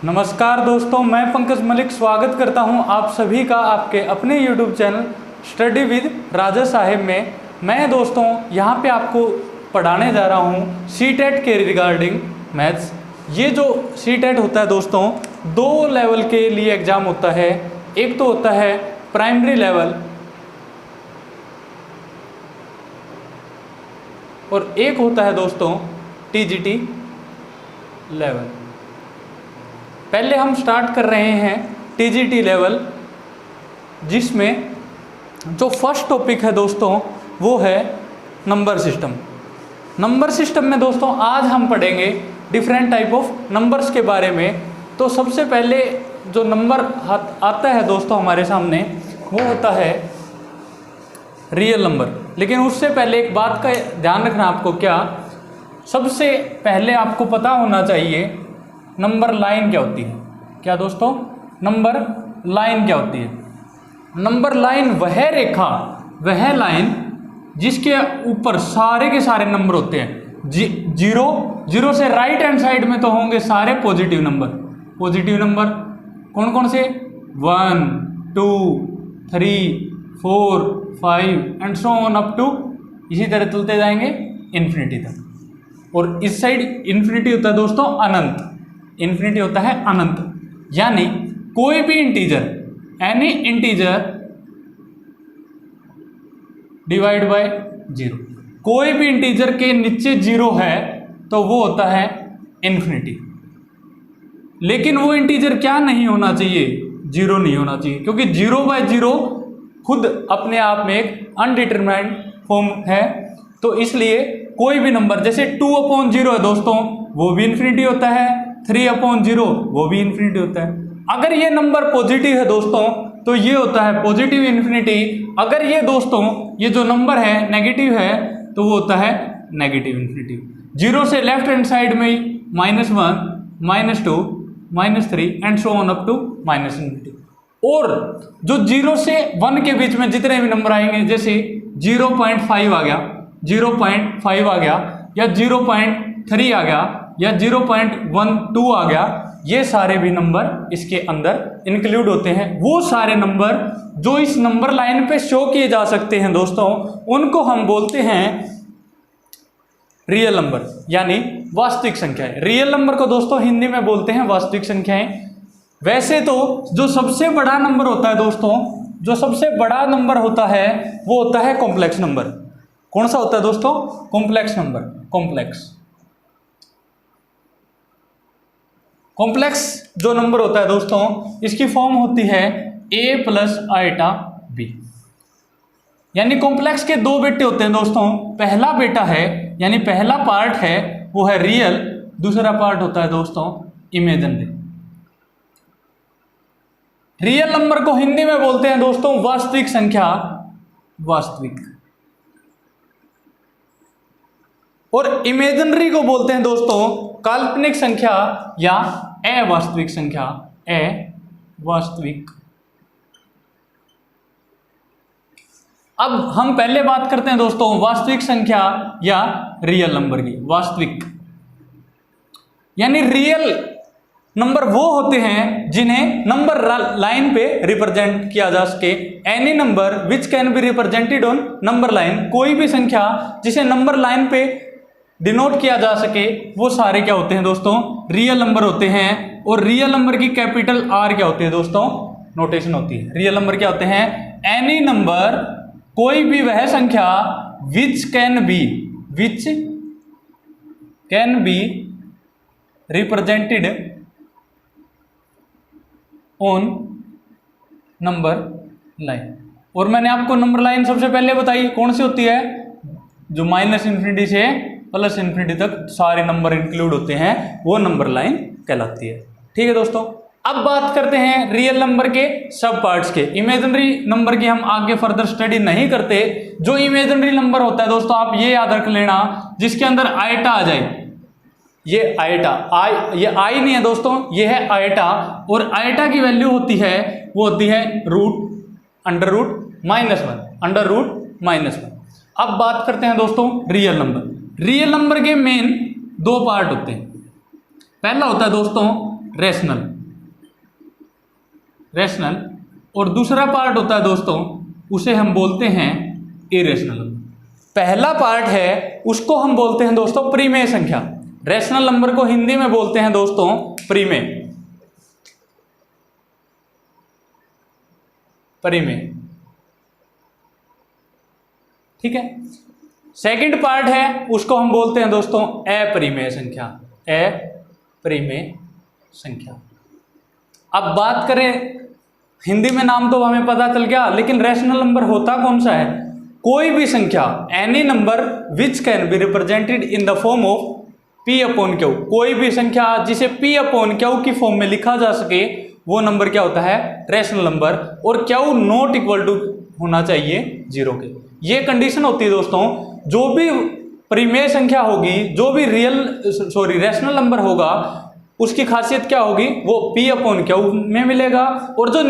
नमस्कार दोस्तों, मैं पंकज मलिक स्वागत करता हूं आप सभी का आपके अपने YouTube चैनल स्टडी विद राजा साहेब में। मैं दोस्तों यहां पे आपको पढ़ाने जा रहा हूं सीटेट के रिगार्डिंग मैथ्स। ये जो सीटेट होता है दोस्तों, दो लेवल के लिए एग्ज़ाम होता है। एक तो होता है प्राइमरी लेवल और एक होता है दोस्तों TGT लेवल। पहले हम स्टार्ट कर रहे हैं TGT लेवल, जिसमें जो फर्स्ट टॉपिक है दोस्तों वो है नंबर सिस्टम। नंबर सिस्टम में दोस्तों आज हम पढ़ेंगे डिफरेंट टाइप ऑफ नंबर्स के बारे में। तो सबसे पहले जो नंबर आता है दोस्तों हमारे सामने वो होता है रियल नंबर। लेकिन उससे पहले एक बात का ध्यान रखना आपको, क्या सबसे पहले आपको पता होना चाहिए नंबर लाइन क्या होती है। क्या दोस्तों, नंबर लाइन क्या होती है? नंबर लाइन वह रेखा, वह लाइन जिसके ऊपर सारे के सारे नंबर होते हैं। जीरो से राइट हैंड साइड में तो होंगे सारे पॉजिटिव नंबर। पॉजिटिव नंबर कौन कौन से? 1, 2, 3, 4, 5 and so on up to, इसी तरह चलते जाएंगे इन्फिनिटी तक। और इस साइड इन्फिनिटी होता है दोस्तों अनंत। इन्फिनिटी होता है अनंत, यानी कोई भी integer, any integer divide by 0। कोई भी इंटीजर के नीचे 0 है तो वो होता है इन्फिनिटी। लेकिन वो इंटीजर क्या नहीं होना चाहिए? 0 नहीं होना चाहिए, क्योंकि 0/0 खुद अपने आप में एक अनडिटरमाइंड फॉर्म है। तो इसलिए कोई भी नंबर, जैसे 2/0 है दोस्तों, वो भी इन्फिनिटी होता है। 3/0 वो भी इन्फिनिटी होता है। अगर ये नंबर पॉजिटिव है दोस्तों तो ये होता है पॉजिटिव इन्फिनिटी। अगर ये दोस्तों ये जो नंबर है नेगेटिव है तो वो होता है नेगेटिव इन्फिनिटी। 0 से लेफ्ट हैंड साइड में -1, -2, -3 and so on up to infinity. और जो 0 से 1 के बीच में जितने भी नंबर आएंगे, जैसे 0.5 आ गया, 0.5 आ गया, या 0.3 आ गया, या 0.12 आ गया, ये सारे भी नंबर इसके अंदर इंक्लूड होते हैं। वो सारे नंबर जो इस नंबर लाइन पे शो किए जा सकते हैं दोस्तों, उनको हम बोलते हैं रियल नंबर, यानी वास्तविक संख्याएं। रियल नंबर को दोस्तों हिंदी में बोलते हैं वास्तविक संख्याएं। वैसे तो जो सबसे बड़ा नंबर होता है दोस्तों, जो सबसे बड़ा नंबर होता है वो होता है कॉम्प्लेक्स नंबर। कौन सा होता है दोस्तों? Complex number. कॉम्प्लेक्स जो नंबर होता है दोस्तों, इसकी फॉर्म होती है a + आइटा b। यानी कॉम्प्लेक्स के दो बेटे होते हैं दोस्तों। पहला बेटा है, यानी पहला पार्ट है वो है रियल, दूसरा पार्ट होता है दोस्तों इमेजिनरी। रियल नंबर को हिंदी में बोलते हैं दोस्तों वास्तविक संख्या, वास्तविक। और इमेजिनरी को बोलते हैं दोस्तों काल्पनिक संख्या या अवास्तविक संख्या, अवास्तविक। अब हम पहले बात करते हैं दोस्तों वास्तविक संख्या या रियल नंबर की। वास्तविक यानी रियल नंबर वो होते हैं जिन्हें नंबर लाइन पे रिप्रेजेंट किया जा सके। Any number which can be represented on number line, कोई भी संख्या जिसे नंबर लाइन पे डिनोट किया जा सके, वो सारे क्या होते हैं दोस्तों? रियल नंबर होते हैं। और रियल नंबर की कैपिटल R क्या होती है दोस्तों? नोटेशन होती है। रियल नंबर क्या होते हैं? एनी नंबर, कोई भी वह संख्या which can be represented on number line. और मैंने आपको नंबर लाइन सबसे पहले बताई कौन सी होती है? जो -∞ से +∞ तक सारे नंबर इंक्लूड होते हैं, वो नंबर लाइन कहलाती है। ठीक है दोस्तों, अब बात करते हैं रियल नंबर के सब पार्ट्स के। इमेजिनरी नंबर की हम आगे फर्दर स्टडी नहीं करते। जो इमेजिनरी नंबर होता है दोस्तों, आप ये याद रख लेना, जिसके अंदर आइटा आ जाए। ये आइटा, ये आई नहीं है दोस्तों, ये है आइटा। और आइटा की वैल्यू होती है, वो होती है √√-1। अब बात करते हैं दोस्तों रियल नंबर। रियल नंबर के मेन दो पार्ट होते हैं। पहला होता है दोस्तों रेशनल और दूसरा पार्ट होता है दोस्तों, उसे हम बोलते हैं इरेशनल नंबर। पहला पार्ट है उसको हम बोलते हैं दोस्तों परिमेय संख्या। रेशनल नंबर को हिंदी में बोलते हैं दोस्तों परिमेय। ठीक है। सेकंड पार्ट है उसको हम बोलते हैं दोस्तों अपरिमेय संख्या। अब बात करें, हिंदी में नाम तो हमें पता चल गया, लेकिन रेशनल नंबर होता कौन सा है? कोई भी संख्या, any number which can be represented in the form of P upon Q। कोई भी संख्या जिसे P अपॉन Q की फॉर्म में लिखा जा सके वो नंबर क्या होता है? Rational number. और Q नॉट इक्वल टू होना चाहिए 0 के। ये कंडीशन होती है दोस्तों, जो भी परिमेय संख्या होगी, जो भी रेशनल नंबर होगा, उसकी खासियत क्या होगी? वो P अपॉन Q में मिलेगा। और जो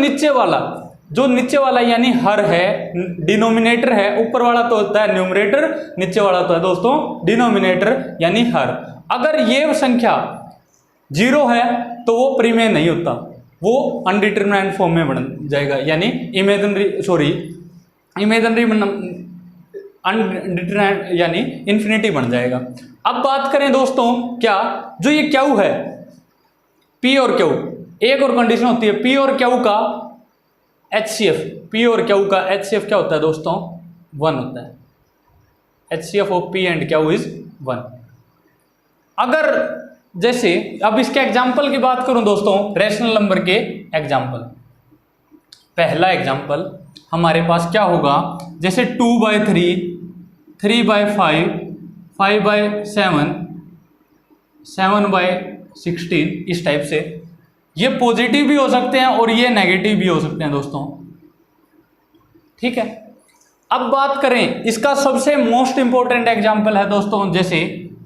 नीचे वाला यानी हर है, डिनोमिनेटर है, ऊपर वाला तो होता है न्यूमरेटर, नीचे वाला तो है दोस्तों डिनोमिनेटर यानी हर। अगर ये संख्या 0 है तो वो परिमेय नहीं होता, वो अनडिटरमिनेट फॉर्म में बन जाएगा, यानी इमेजिनरी अनडिटरमिनेट यानी इन्फिनिटी बन जाएगा। अब बात करें दोस्तों, क्या जो ये Q है, P और Q, एक और कंडीशन होती है P और Q का HCF। P और Q का HCF क्या होता है दोस्तों? 1 होता है। HCF of P and Q is 1। अगर जैसे अब इसके एग्जाम्पल की बात करूं दोस्तों, रेशनल नंबर के एग्जाम्पल। पहला एग्जाम्पल हमारे पास क्या होगा? जैसे 2/3, 3/5, 5/7, 7/16, इस टाइप से। ये पॉजिटिव भी हो सकते हैं और ये नेगेटिव भी हो सकते हैं दोस्तों। ठीक है। अब बात करें, इसका सबसे मोस्ट इंपॉर्टेंट एग्जांपल है दोस्तों, जैसे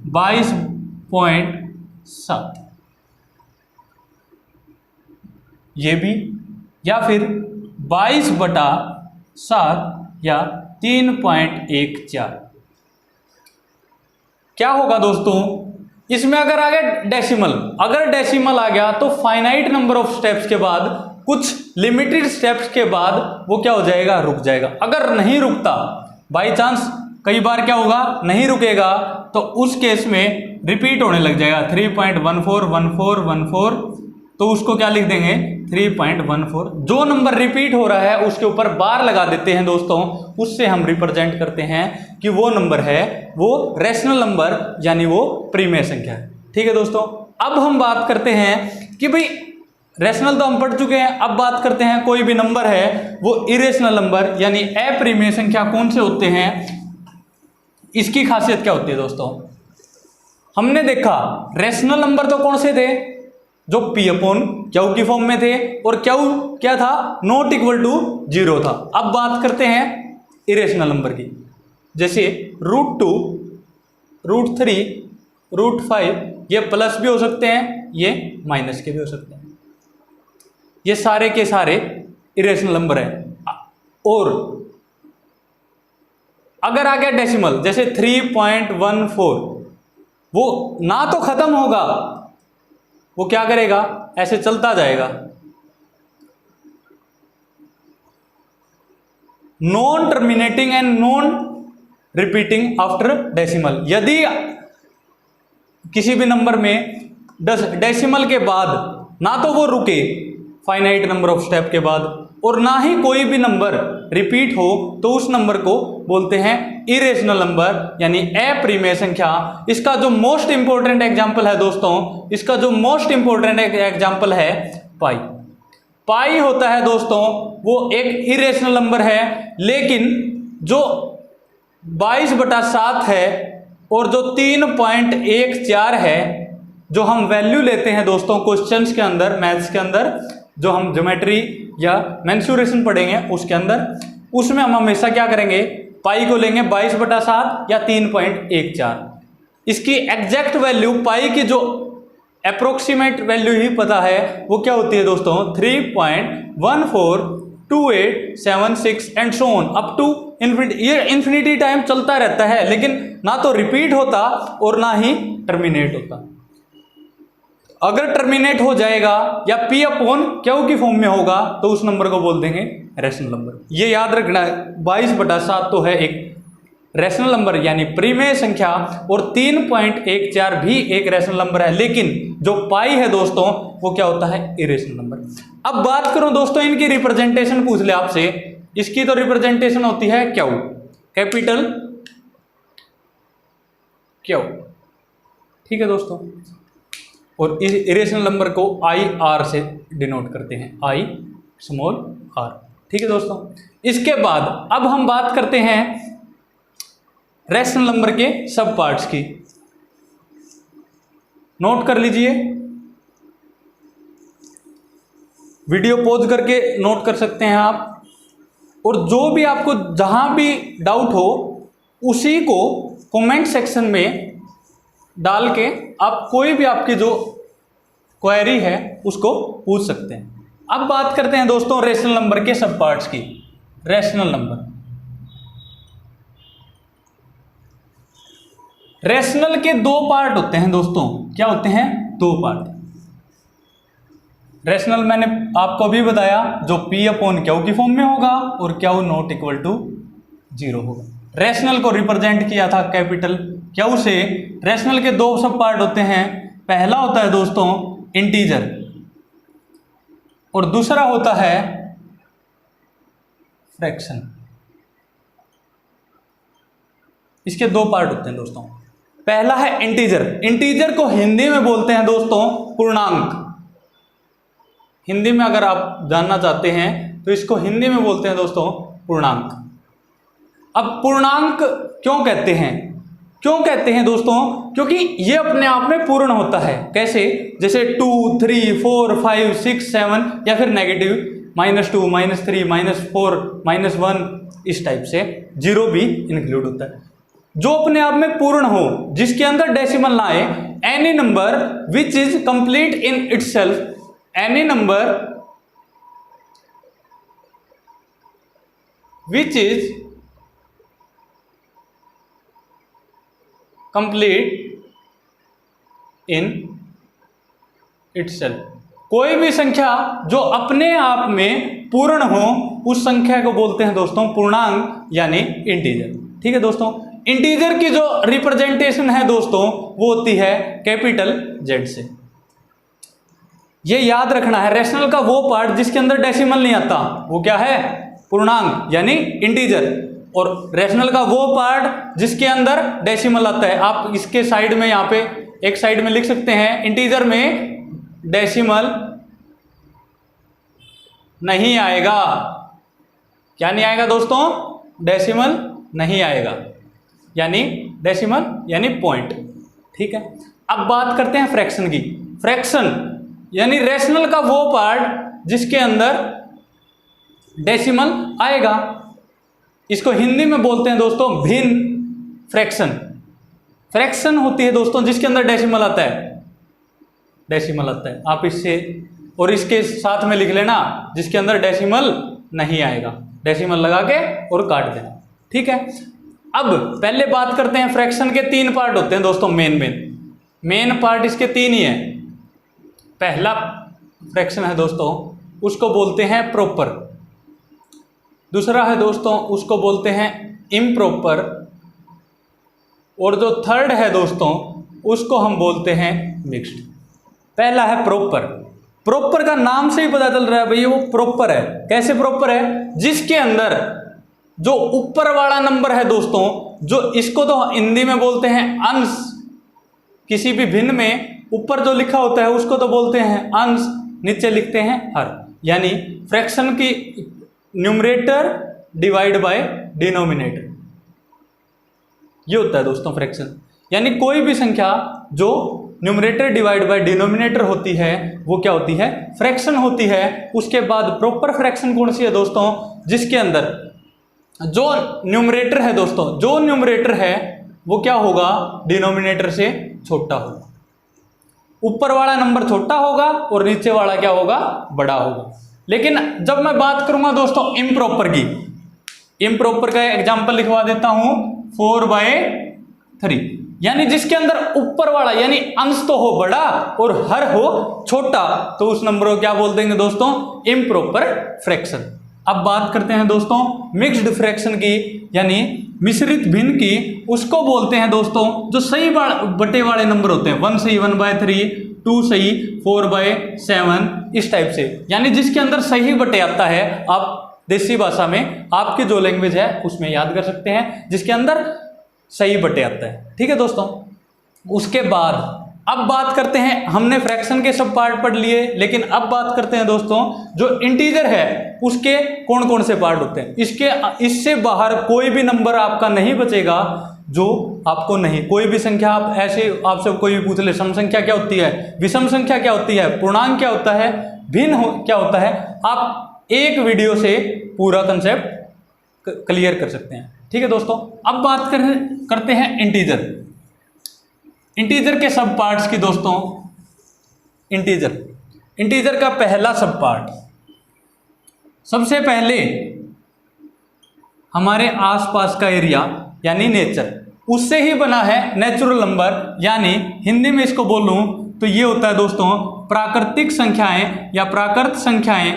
22.7, ये भी, या फिर 22/7 या 3.14। क्या होगा दोस्तों इसमें? अगर आ गया डेसिमल, अगर डेसिमल आ गया तो फाइनाइट नंबर ऑफ स्टेप्स के बाद, कुछ लिमिटेड स्टेप्स के बाद वो क्या हो जाएगा? रुक जाएगा। अगर नहीं रुकता, बाई चांस कई बार क्या होगा, नहीं रुकेगा, तो उस केस में रिपीट होने लग जाएगा 3.141414, तो उसको क्या लिख देंगे? 3.14। जो नंबर रिपीट हो रहा है उसके ऊपर बार लगा देते हैं दोस्तों, उससे हम रिप्रेजेंट करते हैं कि वो नंबर है, वो रेशनल नंबर यानी वो परिमेय संख्या है। ठीक है दोस्तों। अब हम बात करते हैं कि भाई रेशनल तो हम पढ़ चुके हैं, अब बात करते हैं कोई भी नंबर है वो इरेशनल नंबर यानी अपरिमेय संख्या कौन से होते हैं, इसकी खासियत क्या होती है दोस्तों? हमने देखा रेशनल नंबर तो कौन से थे? जो P अपॉन Q की फॉर्म में थे, और Q क्या था? नॉट इक्वल टू 0 था। अब बात करते हैं इरेशनल नंबर की, जैसे √2, √3, √5, ये प्लस भी हो सकते हैं, ये माइनस के भी हो सकते हैं। ये सारे के सारे इरेशनल नंबर है। और अगर आ गया डेसिमल, जैसे 3.14, वो ना तो खत्म होगा, वो क्या करेगा? ऐसे चलता जाएगा। Non terminating and non repeating after decimal. यदि किसी भी नंबर में डेसिमल के बाद ना तो वो रुके फाइनाइट नंबर ऑफ स्टेप के बाद, और ना ही कोई भी नंबर रिपीट हो, तो उस नंबर को बोलते हैं इरेशनल नंबर यानी अपरिमेय संख्या। इसका जो मोस्ट इंपॉर्टेंट एग्जांपल है दोस्तों, इसका जो मोस्ट इंपॉर्टेंट एग्जांपल है पाई। पाई होता है दोस्तों, वो एक इरेशनल नंबर है, लेकिन जो 22/7 है और जो 3.14 है, जो हम वैल्यू लेते हैं दोस्तों क्वेश्चंस के अंदर, मैथ्स के अंदर, जो हम ज्योमेट्री या मेंसुरेशन पढ़ेंगे उसके अंदर, उसमें हम हमेशा क्या करेंगे? पाई को लेंगे 22/7 या 3.14। इसकी एग्जैक्ट वैल्यू, पाई की जो अप्रोक्सीमेट वैल्यू ही पता है, वो क्या होती है दोस्तों? 3.142876 and so on up to infinity. ये इन्फिनिटी टाइम चलता रहता है, लेकिन ना तो रिपीट होता और ना ही टर्मिनेट होता। अगर टर्मिनेट हो जाएगा या P अपॉन Q की फॉर्म में होगा तो उस नंबर को बोल देंगे रैशनल नंबर। ये याद रखना है, 22/7 तो है एक रैशनल नंबर यानी परिमेय संख्या, और 3.14 भी एक रैशनल नंबर है, लेकिन जो पाई है दोस्तों वो क्या होता है, इरेशनल नंबर। अब बात करूं दोस्तों इनकी रिप्रेजेंटेशन, पूछ ले आपसे, इसकी तो रिप्रेजेंटेशन होती है क्यू, कैपिटल क्यू, ठीक है दोस्तों, और इस इरेशनल नंबर को IR से डिनोट करते हैं, I स्मॉल r, ठीक है दोस्तों। इसके बाद अब हम बात करते हैं रैशनल नंबर के सब पार्ट्स की, नोट कर लीजिए, वीडियो पॉज करके नोट कर सकते हैं आप, और जो भी आपको जहां भी डाउट हो उसी को कमेंट सेक्शन में डाल के आप कोई भी आपकी जो क्वेरी है उसको पूछ सकते हैं। अब बात करते हैं दोस्तों रैशनल नंबर के सब पार्ट्स की। रैशनल नंबर, रैशनल के दो पार्ट होते हैं दोस्तों, क्या होते हैं, दो पार्ट। रैशनल मैंने आपको भी बताया, जो P अपॉन Q की फॉर्म में होगा और Q नॉट इक्वल टू 0 होगा। रैशनल को रिप्रेजेंट किया था कैपिटल Q से। रैशनल के दो सब पार्ट होते हैं, पहला होता है दोस्तों इंटीजर और दूसरा होता है फ्रैक्शन। इसके दो पार्ट होते हैं दोस्तों, पहला है इंटीजर। इंटीजर को हिंदी में बोलते हैं दोस्तों पूर्णांक। हिंदी में अगर आप जानना चाहते हैं तो इसको हिंदी में बोलते हैं दोस्तों पूर्णांक। अब पूर्णांक क्यों कहते हैं, क्यों कहते हैं दोस्तों, क्योंकि ये अपने आप में पूर्ण होता है। कैसे, जैसे 2, 3, 4, 5, 6, 7 या फिर नेगेटिव -2, -3, -4, -1, इस टाइप से, 0 भी इंक्लूड होता है। जो अपने आप में पूर्ण हो, जिसके अंदर डेसिमल ना आए, any number which is complete in itself, any number which is complete in itself, कोई भी संख्या जो अपने आप में पूर्ण हो उस संख्या को बोलते हैं दोस्तों पूर्णांक यानी इंटीजर। ठीक है दोस्तों, इंटीजर की जो रिप्रेजेंटेशन है दोस्तों वो होती है कैपिटल Z से। ये याद रखना है, रैशनल का वो पार्ट जिसके अंदर डेसिमल नहीं आता वो क्या है, पूर्णांक यानी इंटीजर, और रैशनल का वो पार्ट जिसके अंदर डेसिमल आता है। आप इसके साइड में, यहाँ पे एक साइड में लिख सकते हैं, इंटीजर में डेसिमल नहीं आएगा। क्या नहीं आएगा दोस्तों, डेसिमल नहीं आएगा, यानी डेसिमल यानी पॉइंट। ठीक है, अब बात करते हैं फ्रैक्शन की। फ्रैक्शन यानी रैशनल का वो पार्ट जिसके अंदर डेसिमल आएगा, इसको हिंदी में बोलते हैं दोस्तों भिन्न फ्रैक्शन। फ्रैक्शन होती है दोस्तों जिसके अंदर डेसिमल आता है, डेसिमल आता है। आप इससे और इसके साथ में लिख लेना जिसके अंदर डेसिमल नहीं आएगा, डेसिमल लगा के और काट देना। ठीक है, अब पहले बात करते हैं फ्रैक्शन के तीन पार्ट होते हैं दोस्तों, मेन पार्ट इसके तीन ही है। पहला फ्रैक्शन है दोस्तों उसको बोलते हैं प्रॉपर, दूसरा है दोस्तों उसको बोलते हैं इम्प्रॉपर, और जो थर्ड है दोस्तों उसको हम बोलते हैं मिक्स्ड। पहला है प्रॉपर। प्रॉपर का नाम से ही पता चल रहा है भैया वो प्रॉपर है। कैसे प्रॉपर है, जिसके अंदर जो ऊपर वाला नंबर है दोस्तों, जो इसको तो हिंदी में बोलते हैं अंश, किसी भी भिन्न में ऊपर जो लिखा होता है उसको तो बोलते हैं अंश, नीचे लिखते हैं हर, यानी फ्रैक्शन की न्यूमरेटर डिवाइड बाय डिनोमिनेटर, ये होता है दोस्तों फ्रैक्शन। यानी कोई भी संख्या जो न्यूमरेटर डिवाइड बाय डिनोमिनेटर होती है वो क्या होती है, फ्रैक्शन होती है। उसके बाद प्रॉपर फ्रैक्शन कौन सी है दोस्तों, जिसके अंदर जो न्यूमरेटर है दोस्तों, जो न्यूमरेटर है वो क्या होगा, डिनोमिनेटर से छोटा होगा। ऊपर वाला नंबर छोटा होगा और नीचे वाला क्या होगा, बड़ा होगा। लेकिन जब मैं बात करूंगा दोस्तों इम्प्रॉपर की, इम्प्रॉपर का एग्जांपल लिखवा देता हूं 4/3। यानी जिसके अंदर ऊपर वाला यानी अंश तो हो बड़ा और हर हो छोटा, तो उस नंबर को क्या बोल देंगे दोस्तों? Improper fraction. अब बात करते हैं दोस्तों मिक्स्ड फ्रैक्शन की, यानी मिश्रित भिन्न की। उसको बोलते हैं दोस्तों जो सही बटे वाले नंबर होते हैं, 1 सही 1/3, 2 सही 4/7, इस टाइप से, यानी जिसके अंदर सही बटे आता है। आप देसी भाषा में आपकी जो लैंग्वेज है उसमें याद कर सकते हैं, जिसके अंदर सही बटे आता है। ठीक है दोस्तों, उसके बाद अब बात करते हैं, हमने फ्रैक्शन के सब पार्ट पढ़ लिए, लेकिन अब बात करते हैं दोस्तों जो इंटीजर है उसके कौन कौन से पार्ट होते हैं। इससे बाहर कोई भी नंबर आपका नहीं बचेगा जो आपको नहीं, कोई भी संख्या आप ऐसे आपसे कोई भी पूछ ले, सम संख्या क्या होती है, विषम संख्या क्या होती है, पूर्णांक क्या होता है, भिन्न क्या होता है, आप एक वीडियो से पूरा कंसेप्ट क्लियर कर सकते हैं। ठीक है दोस्तों, अब बात करते हैं इंटीजर के सब पार्ट्स की दोस्तों। इंटीजर का पहला सब पार्ट, सबसे पहले हमारे आसपास का एरिया यानी नेचर, उससे ही बना है नेचुरल नंबर, यानी हिंदी में इसको बोलूं तो ये होता है दोस्तों प्राकृतिक संख्याएं या प्राकृत संख्याएं।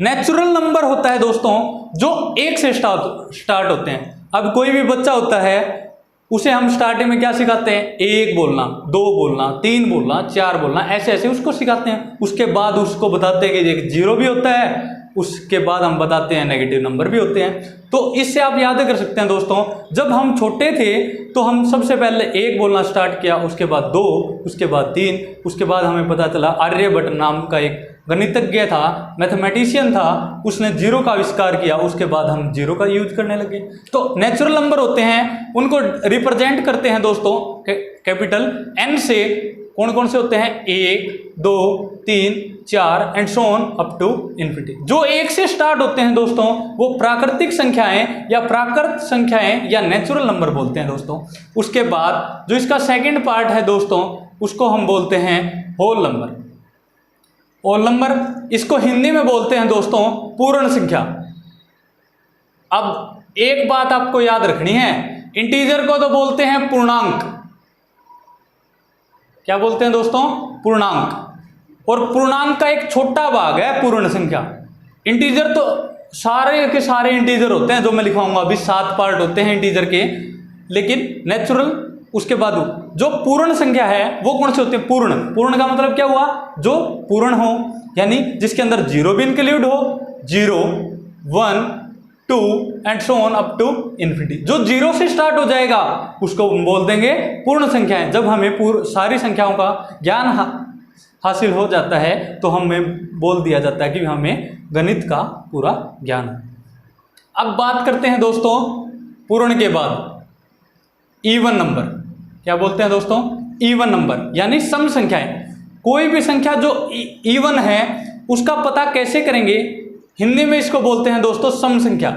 नेचुरल नंबर होता है दोस्तों जो 1 से स्टार्ट होते हैं। अब कोई भी बच्चा होता है उसे हम स्टार्टिंग में क्या सिखाते हैं? 1 बोलना, 2 बोलना, 3 बोलना, 4 बोलना, ऐसे ऐसे उसको सिखाते हैं। उसके बाद उसको बताते हैं कि 0 भी होता है, उसके बाद हम बताते हैं नेगेटिव नंबर भी होते हैं। तो इससे आप याद कर सकते हैं दोस्तों, जब हम छोटे थे तो हम सबसे पहले 1 बोलना स्टार्ट किया, उसके बाद 2, उसके बाद 3, उसके बाद हमें पता चला आर्यभट्ट नाम का एक गणितज्ञ था, मैथमेटिशियन था, उसने 0 का आविष्कार किया, उसके बाद हम 0 का यूज करने लगे। तो नेचुरल नंबर होते हैं, उनको रिप्रेजेंट करते हैं दोस्तों कैपिटल N से। कौन कौन से होते हैं? 1, 2, 3, 4 and so on up to infinity. जो 1 से स्टार्ट होते हैं दोस्तों वो प्राकृतिक संख्याएं या प्राकृत संख्याएं या नेचुरल नंबर बोलते हैं दोस्तों। उसके बाद जो इसका सेकंड पार्ट है दोस्तों उसको हम बोलते हैं होल नंबर। होल नंबर इसको हिंदी में बोलते हैं दोस्तों पूर्ण संख्या। अब एक बात आपको याद रखनी है, इंटीजर को तो बोलते हैं पूर्णांक। क्या बोलते हैं दोस्तों? पूर्णांक। और पूर्णांक का एक छोटा भाग है पूर्ण संख्या। इंटीजर तो सारे के सारे इंटीजर होते हैं जो मैं लिखवाऊंगा अभी, 7 पार्ट होते हैं इंटीजर के, लेकिन नेचुरल उसके बाद जो पूर्ण संख्या है वो कौन से होते हैं? पूर्ण का मतलब क्या हुआ? जो पूर्ण हो, यानी जिसके अंदर 0 भी इंक्लूड हो, 0, 1, 2 and so on up to infinity. जो 0 से स्टार्ट हो जाएगा उसको हम बोल देंगे पूर्ण संख्याएं। जब हमें सारी संख्याओं का ज्ञान हासिल हो जाता है तो हमें बोल दिया जाता है कि हमें गणित का पूरा ज्ञान है। अब बात करते हैं दोस्तों पूर्ण के बाद इवन नंबर। क्या बोलते हैं दोस्तों? इवन नंबर यानी सम संख्याएं। कोई भी संख्या जो इवन है उसका पता कैसे करेंगे? हिंदी में इसको बोलते हैं दोस्तों सम संख्या।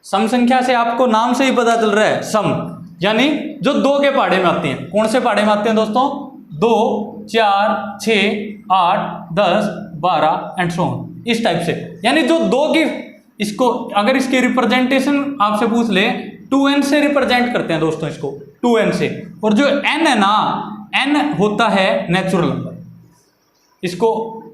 सम संख्या से आपको नाम से ही पता चल रहा है, सम यानी जो 2 के पहाड़े में आती हैं। कौन से पहाड़े में आते हैं दोस्तों? 2, 4, 6, 8, 10, 12 एंड सो ऑन, इस टाइप से। यानी जो 2 की, इसको अगर इसकी रिप्रेजेंटेशन आपसे पूछ ले 2n से रिप्रेजेंट करते हैं दोस्तों इसको, 2n से। और जो n है ना, n होता है नेचुरल नंबर। इसको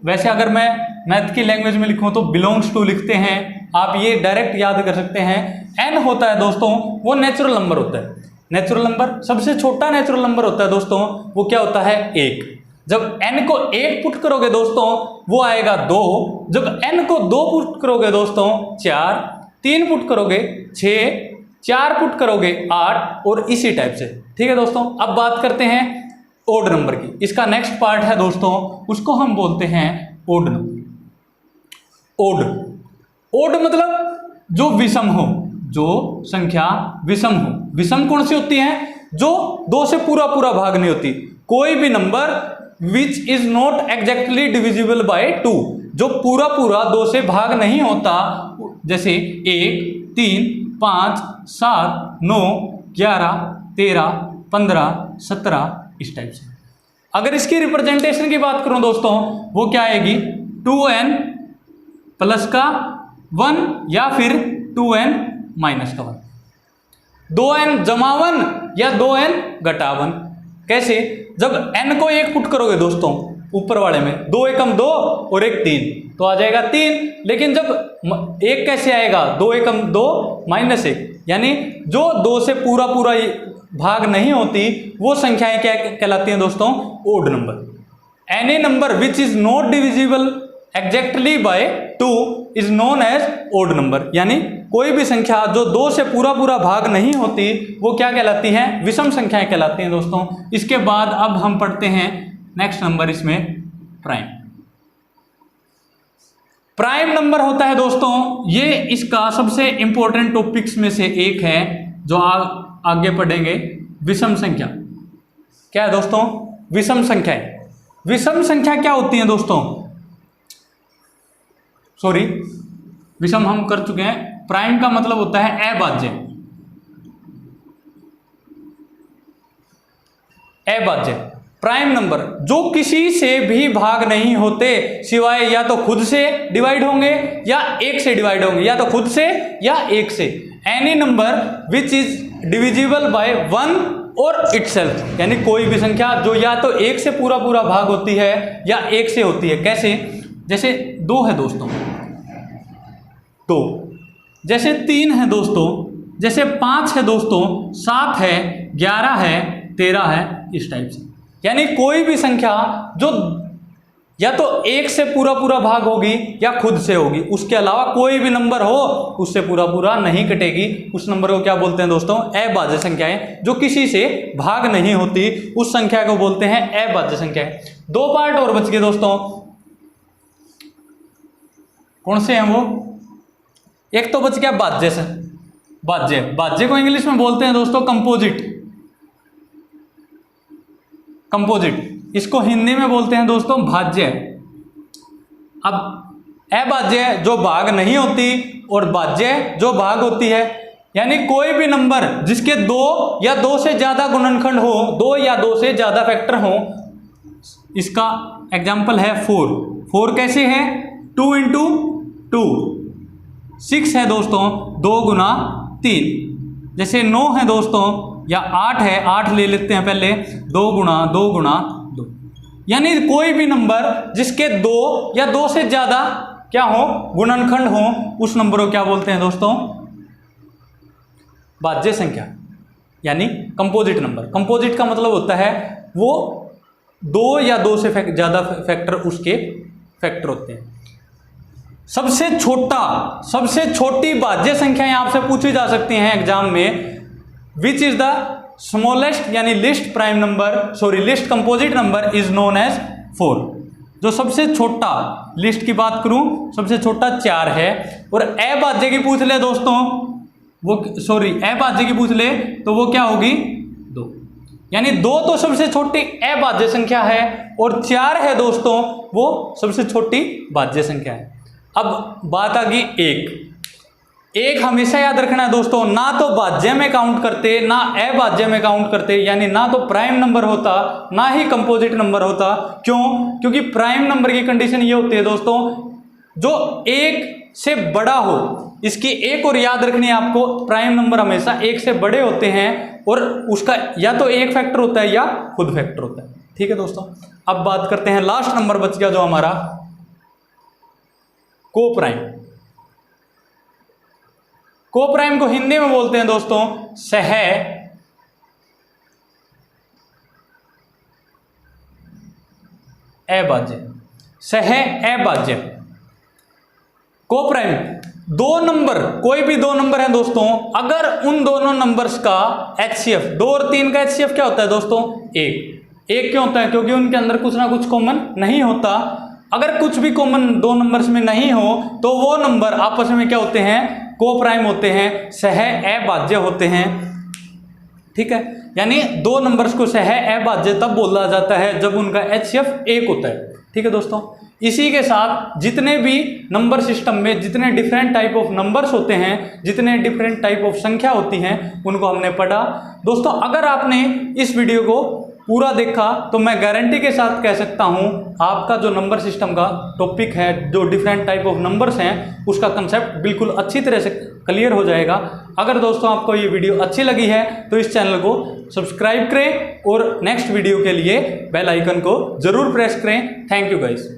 वैसे अगर मैं मैथ की लैंग्वेज में लिखूं तो बिलोंग्स टू लिखते हैं, आप ये डायरेक्ट याद कर सकते हैं। n होता है दोस्तों वो नेचुरल नंबर होता है। नेचुरल नंबर सबसे छोटा नेचुरल नंबर होता है दोस्तों, वो क्या होता है? 1। जब n को 1 पुट करोगे दोस्तों वो आएगा 2। जब n को 2 पुट करोगे दोस्तों 4, 3 पुट करोगे 6, 4 पुट करोगे 8 और इसी टाइप से। ठीक है दोस्तों, अब बात करते हैं ओड नंबर की। इसका नेक्स्ट पार्ट है दोस्तों, उसको हम बोलते हैं ओड नंबर। ओड मतलब जो विषम हो, जो संख्या विषम हो। विषम कौन सी होती है? जो 2 से पूरा पूरा भाग नहीं होती। कोई भी number which is not exactly divisible by 2, जो पूरा पूरा 2 से भाग नहीं होता, जैसे 1, 3, 5, 7, 9, 11, 13, 15, 17, इस टाइप से। अगर इसकी रिप्रेजेंटेशन की बात करूं दोस्तों वो क्या आएगी? 2n प्लस का 1 या फिर 2n माइनस का 1। 2n जमा 1 या 2n घटा 1। कैसे? जब n को 1 पुट करोगे दोस्तों ऊपर वाले में, 2 एकम 2 और 1 3 तो आ जाएगा 3। लेकिन जब 1 कैसे आएगा? 2 एकम 2 -1, यानी जो 2 से पूरा पूरा भाग नहीं होती वो संख्याएं क्या कहलाती हैं दोस्तों? Odd number. Any number which is not divisible exactly by 2 is known as odd number, यानी कोई भी संख्या जो 2 से पूरा पूरा भाग नहीं होती वो क्या कहलाती हैं? विषम संख्याएं कहलाती हैं दोस्तों। इसके बाद अब हम पढ़ते हैं नेक्स्ट नंबर, इसमें प्राइम। प्राइम नंबर होता है दोस्तों, ये इसका सबसे इंपॉर्टेंट टॉपिक्स में से एक है जो आगे पढ़ेंगे। विषम संख्या क्या है दोस्तों? विषम संख्याएं। विषम संख्या क्या होती है दोस्तों? सॉरी, विषम हम कर चुके हैं। प्राइम का मतलब होता है अभाज्य। अभाज्य प्राइम नंबर जो किसी से भी भाग नहीं होते सिवाय या तो खुद से डिवाइड होंगे या 1 से डिवाइड होंगे, या तो खुद से या 1 से। Any number which is divisible by 1 और इटसेल्फ, यानी कोई भी संख्या जो या तो 1 से पूरा पूरा भाग होती है या 1 से होती है। कैसे? जैसे 2 है दोस्तों, 2, जैसे 3 है दोस्तों, जैसे 5 है दोस्तों, 7 है, 11 है, 13 है, इस टाइप से। यानी कोई भी संख्या जो या तो 1 से पूरा पूरा भाग होगी या खुद से होगी, उसके अलावा कोई भी नंबर हो उससे पूरा पूरा नहीं कटेगी, उस नंबर को क्या बोलते हैं दोस्तों? अभाज्य संख्याएं। जो किसी से भाग नहीं होती उस संख्या को बोलते हैं अभाज्य संख्याएं। 2 पार्ट और बच गए दोस्तों, कौन से हैं वो? एक तो बच गया भाज्य से, भाज्य। भाज्य को इंग्लिश में बोलते हैं दोस्तों कंपोजिट। कंपोजिट, इसको हिंदी में बोलते हैं दोस्तों भाज्य। अब अभाज्य जो भाग नहीं होती और भाज्य जो भाग होती है, यानी कोई भी नंबर जिसके 2 या 2 से ज्यादा गुणनखंड हो, 2 या 2 से ज्यादा फैक्टर हो। इसका एग्जाम्पल है 4। 4 कैसे है? 2 × 2, 6 है दोस्तों, 2 गुना 3। जैसे 9 है दोस्तों या 8 है, 8 ले लेते हैं पहले, 2 गुना 2 गुना 2। यानी कोई भी नंबर जिसके 2 या 2 से ज्यादा क्या हो? गुणनखंड हो, उस नंबर को क्या बोलते हैं दोस्तों? भाज्य संख्या, यानी कंपोजिट नंबर। कंपोजिट का मतलब होता है वो 2 या 2 से ज्यादा फैक्टर उसके फैक्टर होते हैं। सबसे छोटी भाज्य संख्याएं आपसे पूछी जा सकती हैं एग्जाम में। विच इज द स्मॉलेस्ट यानी least prime number, sorry least composite number is known as 4। जो सबसे छोटा, लिस्ट की बात करूं सबसे छोटा 4 है। और अभाज्य की पूछ ले दोस्तों, वो सॉरी अभाज्य की पूछ ले तो वो क्या होगी? 2। यानी 2 तो सबसे छोटी अभाज्य संख्या है और 4 है दोस्तों वो सबसे छोटी भाज्य संख्या है। अब बात आ गई 1 हमेशा याद रखना है दोस्तों, ना तो भाज्य में काउंट करते ना अभाज्य में काउंट करते, यानी ना तो प्राइम नंबर होता ना ही कंपोजिट नंबर होता। क्यों? क्योंकि प्राइम नंबर की कंडीशन ये होती है दोस्तों जो 1 से बड़ा हो। इसकी एक और याद रखनी है आपको, प्राइम नंबर हमेशा 1 से बड़े होते हैं और उसका या तो एक फैक्टर होता है या खुद फैक्टर होता है। ठीक है दोस्तों, अब बात करते हैं लास्ट नंबर बच गया जो हमारा को प्राइम। को प्राइम को हिंदी में बोलते हैं दोस्तों सह अभाज्य। सह अभाज्य को प्राइम 2 नंबर, कोई भी 2 नंबर है दोस्तों, अगर उन दोनों नंबर्स का HCF 2 और 3 का HCF क्या होता है दोस्तों? 1 क्यों होता है? क्योंकि उनके अंदर कुछ ना कुछ कॉमन नहीं होता। अगर कुछ भी कॉमन 2 नंबर्स में नहीं हो तो वो नंबर आपस में क्या होते हैं? को प्राइम होते हैं, सह अभाज्य होते हैं। ठीक है, यानी 2 नंबर्स को सह अभाज्य तब बोला जाता है जब उनका HCF 1 होता है। ठीक है दोस्तों, इसी के साथ जितने भी नंबर सिस्टम में जितने डिफरेंट टाइप ऑफ नंबर्स होते हैं, जितने डिफरेंट टाइप ऑफ संख्या होती हैं, उनको हमने पढ़ा। दोस्तों अगर आपने इस वीडियो को पूरा देखा तो मैं गारंटी के साथ कह सकता हूँ आपका जो नंबर सिस्टम का टॉपिक है, जो डिफरेंट टाइप ऑफ नंबर्स हैं, उसका कंसेप्ट बिल्कुल अच्छी तरह से क्लियर हो जाएगा। अगर दोस्तों आपको ये वीडियो अच्छी लगी है तो इस चैनल को सब्सक्राइब करें और नेक्स्ट वीडियो के लिए बेल आइकन को ज़रूर प्रेस करें। Thank you guys.